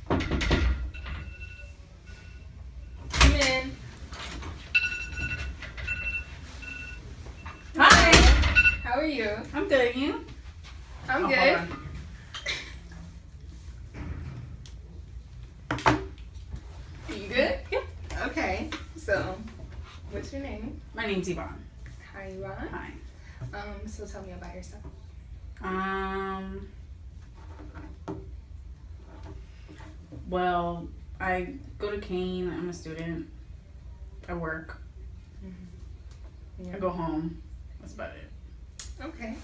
Come in. Hi. How are you? I'm good. You? I'm good. Hold Are you good? Yeah. Okay. So, what's your name? My name's Yvonne. Hi, Yvonne. Hi. So tell me about yourself. Well, I go to Kane. I'm a student. I work. Yeah. I go home. That's about it. Okay.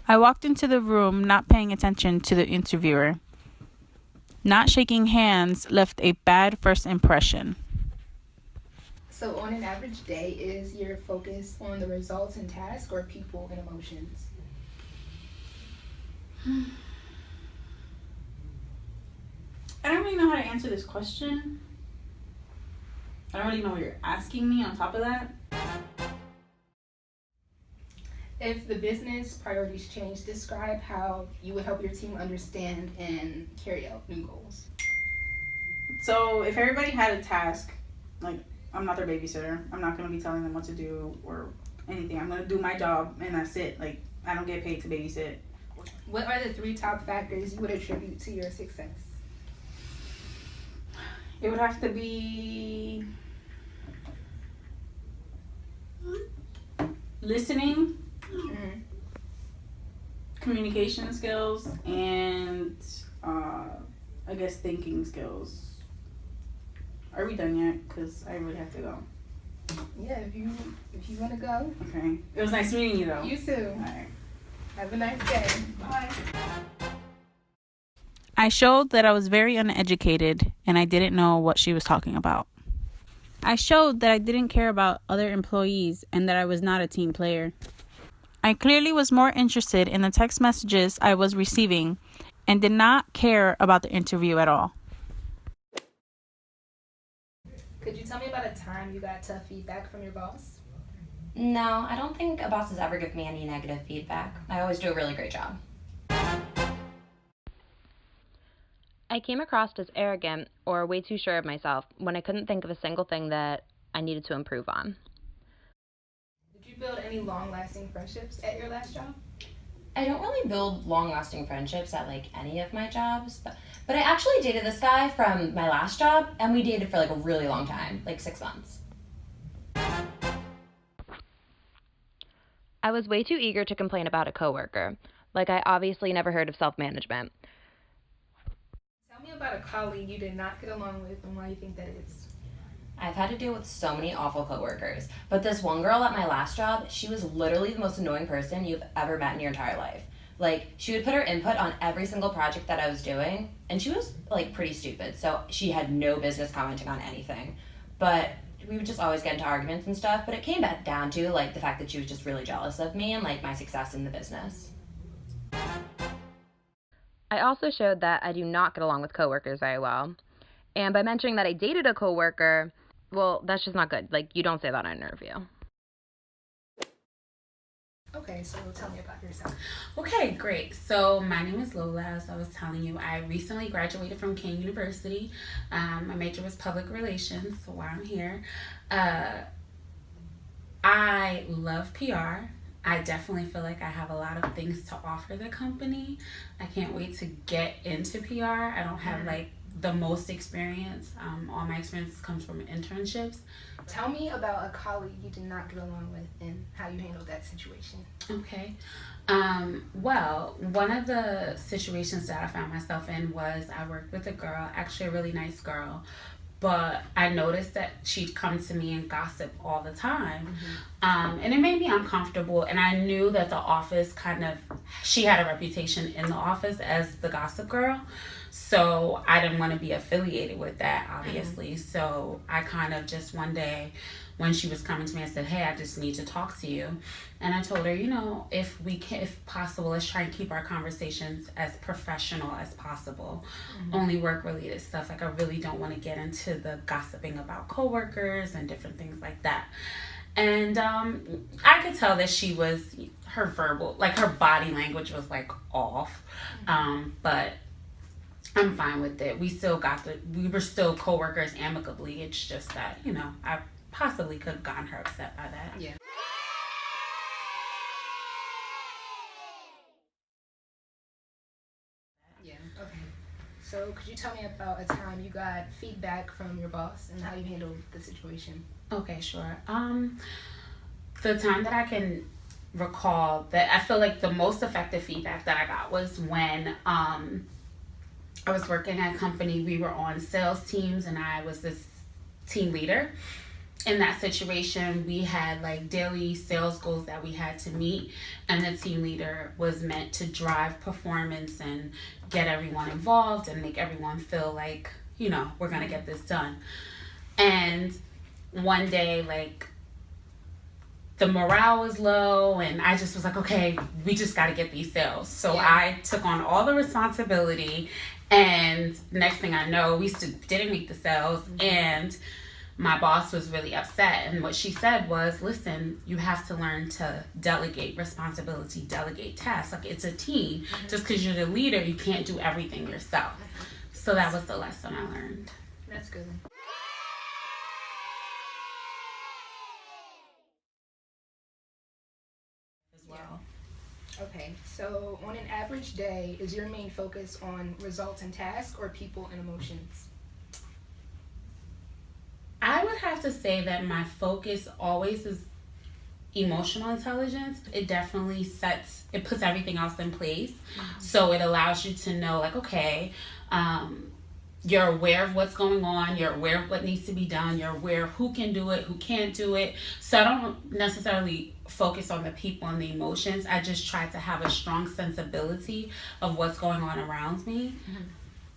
I walked into the room not paying attention to the interviewer. Not shaking hands left a bad first impression. So, on an average day, is your focus on the results and tasks or people and emotions? I don't really know how to answer this question. I don't really know what you're asking me on top of that. If the business priorities change, describe how you would help your team understand and carry out new goals. So if everybody had a task, like I'm not their babysitter. I'm not going to be telling them what to do or anything. I'm going to do my job and that's it. Like I don't get paid to babysit. What are the 3 top factors you would attribute to your success? It would have to be listening, Mm-hmm. communication skills, and I guess thinking skills. Are we done yet? Because I really have to go. Yeah, if you want to go, Okay. It was nice meeting you though. you too. All right. Have a nice day. Bye. I showed that I was very uneducated and I didn't know what she was talking about. I showed that I didn't care about other employees and that I was not a team player. I clearly was more interested in the text messages I was receiving and did not care about the interview at all. Could you tell me about a time you got tough feedback from your boss? No, I don't think a boss has ever given me any negative feedback. I always do a really great job. I came across as arrogant or way too sure of myself when I couldn't think of a single thing that I needed to improve on. Did you build any long-lasting friendships at your last job? I don't really build long-lasting friendships at any of my jobs, but I actually dated this guy from my last job, and we dated for a really long time, 6 months. I was way too eager to complain about a coworker. I obviously never heard of self-management. Tell me about a colleague you did not get along with and why you think that is. I've had to deal with so many awful coworkers, but this one girl at my last job, she was literally the most annoying person you've ever met in your entire life. She would put her input on every single project that I was doing, and she was, pretty stupid, so she had no business commenting on anything. But we would just always get into arguments and stuff, but it came back down to, the fact that she was just really jealous of me and, my success in the business. I also showed that I do not get along with coworkers very well. And by mentioning that I dated a coworker, well, that's just not good. You don't say that on an interview. Okay, so tell me about yourself. Okay, great. So my name is Lola. As I was telling you, I recently graduated from King University. My major was public relations, so while I'm here, I love PR. I definitely feel like I have a lot of things to offer the company. I can't wait to get into PR. I don't have the most experience. All my experience comes from internships. Tell me about a colleague you did not get along with and how you handled that situation. Okay. Well, one of the situations that I found myself in was I worked with a girl, actually a really nice girl, but I noticed that she'd come to me and gossip all the time. And it made me uncomfortable. And I knew that the office she had a reputation in the office as the gossip girl. So I didn't want to be affiliated with that, obviously. So I kind of just one day when she was coming to me, I said, hey, I just need to talk to you. And I told her, if possible, let's try and keep our conversations as professional as possible. Only work-related stuff. I really don't want to get into the gossiping about coworkers and different things like that. And I could tell that her verbal, her body language was off. But I'm fine with it. We were still coworkers amicably. It's just that, I possibly could have gotten her upset by that. Yeah. Yeah, okay. So could you tell me about a time you got feedback from your boss and how you handled the situation? Okay, sure. The time that I can recall that I feel like the most effective feedback that I got was when I was working at a company. We were on sales teams and I was this team leader. In that situation, we had like daily sales goals that we had to meet, and the team leader was meant to drive performance and get everyone involved and make everyone feel like, we're gonna get this done. And one day, like, the morale was low and I just was like, okay, we just got to get these sales. So Yeah. I took on all the responsibility, and next thing I know, we didn't meet the sales, and my boss was really upset. And what she said was, listen, you have to learn to delegate responsibility, delegate tasks. Like, it's a team. Just because you're the leader, you can't do everything yourself. So that was the lesson I learned. That's good. As well. Okay, so on an average day, is your main focus on results and tasks or people and emotions? I would have to say that my focus always is emotional intelligence. It definitely puts everything else in place. So it allows you to know, like, okay, you're aware of what's going on, you're aware of what needs to be done, you're aware of who can do it, who can't do it. So I don't necessarily focus on the people and the emotions. I just try to have a strong sensibility of what's going on around me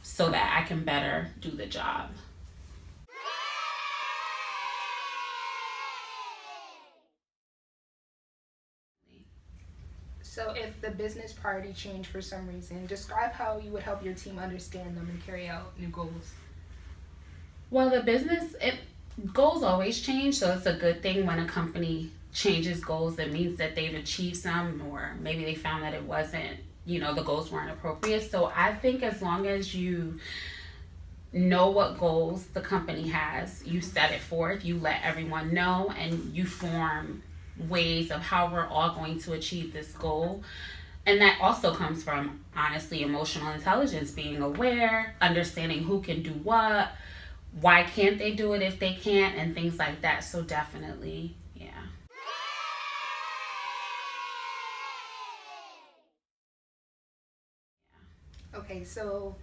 so that I can better do the job. So if the business priority changed for some reason, describe how you would help your team understand them and carry out new goals. Well, goals always change, so it's a good thing when a company changes goals. It means that they've achieved some, or maybe they found that it wasn't, the goals weren't appropriate. So I think as long as you know what goals the company has, you set it forth, you let everyone know, and you form ways of how we're all going to achieve this goal. And that also comes from, honestly, emotional intelligence, being aware, understanding who can do what, why can't they do it if they can't, and things like that. So definitely, yeah. Okay, so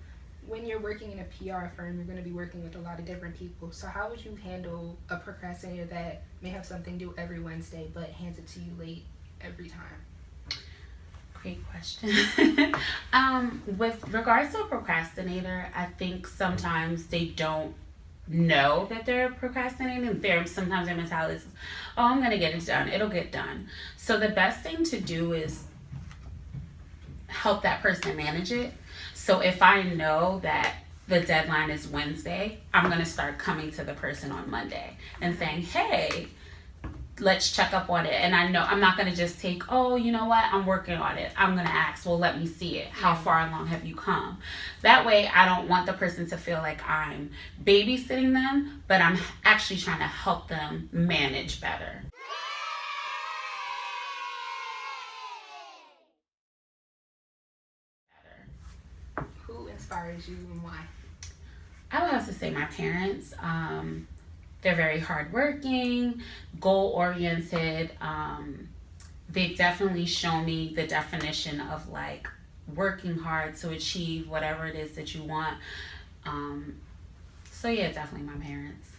when you're working in a PR firm, you're going to be working with a lot of different people. So how would you handle a procrastinator that may have something due every Wednesday but hands it to you late every time? Great question. With regards to a procrastinator, I think sometimes they don't know that they're procrastinating. Sometimes their mentality is, oh, I'm going to get it done. It'll get done. So the best thing to do is help that person manage it. So if I know that the deadline is Wednesday, I'm going to start coming to the person on Monday and saying, hey, let's check up on it. And I know I'm not going to just take, oh, you know what, I'm working on it. I'm going to ask, well, let me see it. How far along have you come? That way, I don't want the person to feel like I'm babysitting them, but I'm actually trying to help them manage better. Who inspires you and why? I would have to say my parents. They're very hardworking, goal-oriented. They definitely show me the definition of like working hard to achieve whatever it is that you want. So yeah, definitely my parents.